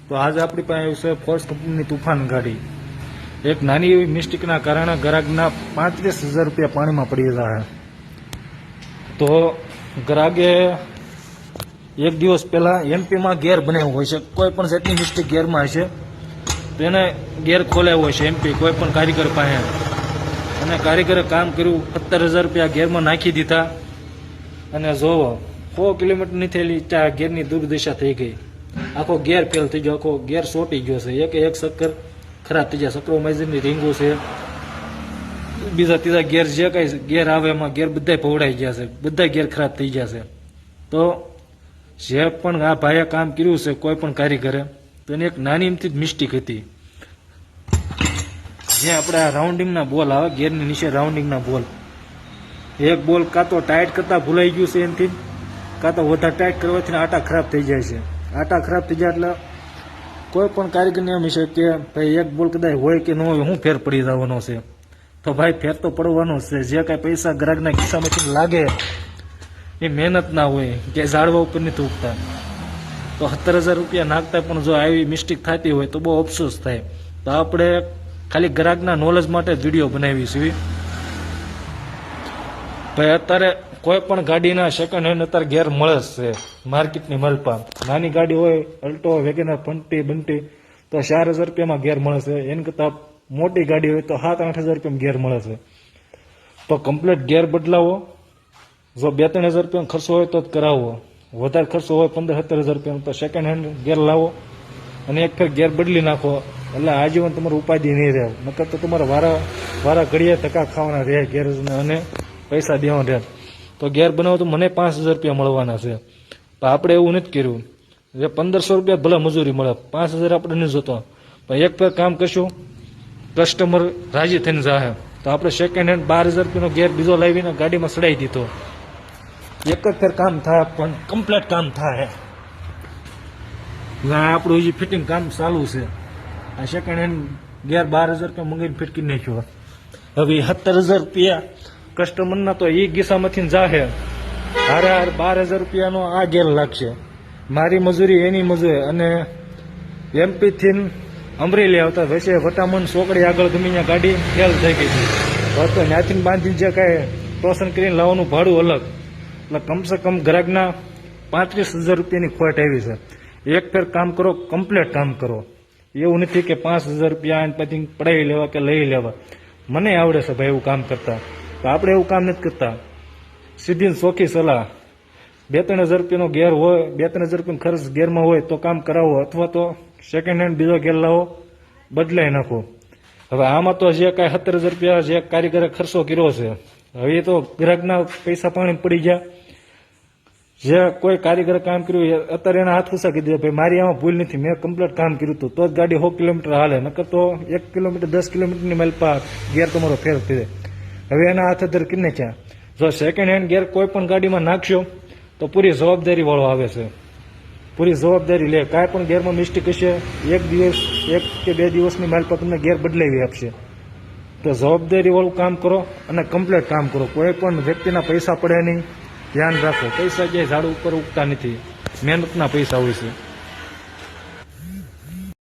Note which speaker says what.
Speaker 1: તો આજે આપણી પાસે આવ્યું છે ફોર્સ કંપનીની તુફાન ગાડી. એક નાની એવી મિસ્ટેકના કારણે ગ્રાહકના 35,000 રૂપિયા પાણીમાં પડી રહ્યા. તો ગ્રાહકે એક દિવસ પહેલા એમપીમાં ગેર બનાવ્યો હોય છે, કોઈ પણ જાતની મિસ્ટેક ગેરમાં હશે તો એને ગેર ખોલાવ્યો હોય છે એમપી કોઈ પણ કારીગર પાસે, અને કારીગરે કામ કર્યું, 17,000 રૂપિયા ગેરમાં નાખી દીધા, અને જોવો 100 કિલોમીટરની થયેલી ગેરની દુર્દશા થઈ ગઈ. આખો ગેર ફેલ થઈ ગયો, આખો ગેર સોટી ગયો છે, એક ચક્કર ખરાબ થઈ જાય, સક્રોમાઇઝરની રીંગો છે, બીજા ત્રીજા ગેર જે કઈ ગેર આવે એમાં ગેર બધા પવડાઈ ગયા છે, બધા ગેર ખરાબ થઈ ગયા છે. તો જે પણ આ ભાઈએ કામ કર્યું છે કોઈ પણ કારીગરે, તો એની એક નાની એમથી જ મિસ્ટેક હતી. જે આપણે આ રાઉન્ડિંગના બોલ આવે ગેરની નીચે, રાઉન્ડિંગના બોલ, એક બોલ કાં તો ટાઈટ કરતા ભૂલાઈ ગયું છે એનાથી, કાં તો વધારે ટાઈટ કરવાથી આટા ખરાબ થઈ જાય છે. આટા ખરાબ થઈ જાય એટલે કોઈ પણ કારીગરને એમ છે કે ભાઈ એક બોલ કદાચ હોય કે ન હોય, શું ફેર પડી જવાનો છે? તો ભાઈ ફેર તો પડવાનો છે. જે કાંઈ પૈસા ગ્રાહકના ખિસ્સામાંથી લાગે એ મહેનત ના હોય કે ઝાડવા ઉપર નથી ઉગતા. તો 17,000 રૂપિયા નાખતા પણ જો આવી મિસ્ટેક થતી હોય તો બહુ અફસોસ થાય. તો આપણે ખાલી ગ્રાહકના નોલેજ માટે જ વિડીયો બનાવી છીએ. ભાઈ અત્યારે કોઈ પણ ગાડીના સેકન્ડ હેન્ડ અત્યારે ગેર મળે જ છે માર્કેટની મલપા. નાની ગાડી હોય, અલ્ટો, વેગેનર, ફંટી બંટી, તો 4,000 રૂપિયામાં ગેર મળે છે. એની કરતાં મોટી ગાડી હોય તો 7-8,000 રૂપિયામાં ગેર મળે છે. તો કમ્પ્લીટ ગેર બદલાવો. જો 2-3,000 રૂપિયાનો ખર્ચો હોય તો જ કરાવો, વધારે ખર્ચો હોય 15-17,000 રૂપિયાનો તો સેકન્ડ હેન્ડ ગેર લાવો અને એક ફેર ગેર બદલી નાખો, એટલે આજીવન તમારું ઉપાધિ નહીં રહે. નકર તો તમારે વારા ઘડીએ ધક્કા ખાવાના રહે ગેરેજને અને પૈસા દેવાના રહે. તો ગેર બનાવો તો મને 5,000 રૂપિયા મળવાના છે, પણ આપણે એવું નથી કર્યું. જે 1,500 રૂપિયા ભલે મજૂરી મળે, 5,000 આપણે નહીં જોતો. પણ એક ફેર કામ કરશું, કસ્ટમર રાજી થઈને જાહે. તો આપણે સેકન્ડ હેન્ડ 12,000 રૂપિયાનો ગેર બીજો લાવીને ગાડીમાં ચડાવી દીધો. એક જ ફેર કામ થાય પણ કમ્પ્લીટ કામ થાય. આપણું હજી ફિટિંગ કામ ચાલુ છે. આ સેકન્ડ હેન્ડ ગેર 12,000 રૂપિયા મંગાવીને ફિટ કરી નાખ્યો. હવે 17,000 રૂપિયા કસ્ટમરના તો એ ગીસામાંથી જાહે, હારે 12,000 રૂપિયાનો આ ગેર લાગશે. મારી મજૂરી, એની મજૂરી, અને એમપીથી અમરેલી આવતા વચ્ચે વટામણ ચોકડી આગળ ગમે ત્યાં ગાડી ફેલ થઈ ગઈ હતી. તો ત્યાંથી બાંધીને જે કાંઈ ટોસન કરીને લાવવાનું ભાડું અલગ, એટલે કમસે કમ ગ્રાહકના 35,000 રૂપિયાની ખોટ આવી છે. એક ફેર કામ કરો, કમ્પ્લીટ કામ કરો. એવું નથી કે 5,000 રૂપિયા પછી પડાવી લેવા કે લઈ લેવા. મને આવડે છે ભાઈ એવું કામ કરતા, તો આપણે એવું કામ નથી કરતા. સીધી ચોખ્ખી સલાહ, 2-3,000 રૂપિયાનો ગેર હોય, 2-3,000 રૂપિયાનો ખર્ચ ગેરમાં હોય તો કામ કરાવો, અથવા તો સેકન્ડ હેન્ડ બીજો ગેર લાવો, બદલાઈ નાખો. હવે આમાં તો જે કાંઈ 17,000 રૂપિયા જે કારીગરે ખર્ચો કર્યો છે, હવે એ તો ગ્રાહકના પૈસા પાણી પડી ગયા. જે કોઈ કારીગરે કામ કર્યું અત્યારે એના હાથ ખુશા કીધું ભાઈ મારી આમાં ભૂલ નથી, મેં કમ્પ્લીટ કામ કર્યું હતું, તો જ ગાડી 100 કિલોમીટર હાલે, નકર તો 1 કિલોમીટર 10 કિલોમીટરની માઇલ ગેર તમારો ફેર થઈ જાય. હવે એના હાથ અધર કરીને ક્યાં? જો સેકન્ડ હેન્ડ ગેર કોઈ પણ ગાડીમાં નાખશો તો પૂરી જવાબદારી વાળો આવે છે, પૂરી જવાબદારી લે. કાંઈ પણ ગેરમાં મિસ્ટેક હશે, 1 દિવસ 1 કે 2 દિવસની માઇલ પર તમને ગેર બદલાવી આપશે. તો જવાબદારી વાળું કામ કરો અને કમ્પ્લીટ કામ કરો. કોઈ પણ વ્યક્તિના પૈસા પડે નહીં, ધ્યાન રાખો. પૈસા જે ઝાડ ઉપર ઉગતા નથી, મહેનતના પૈસા હોય છે.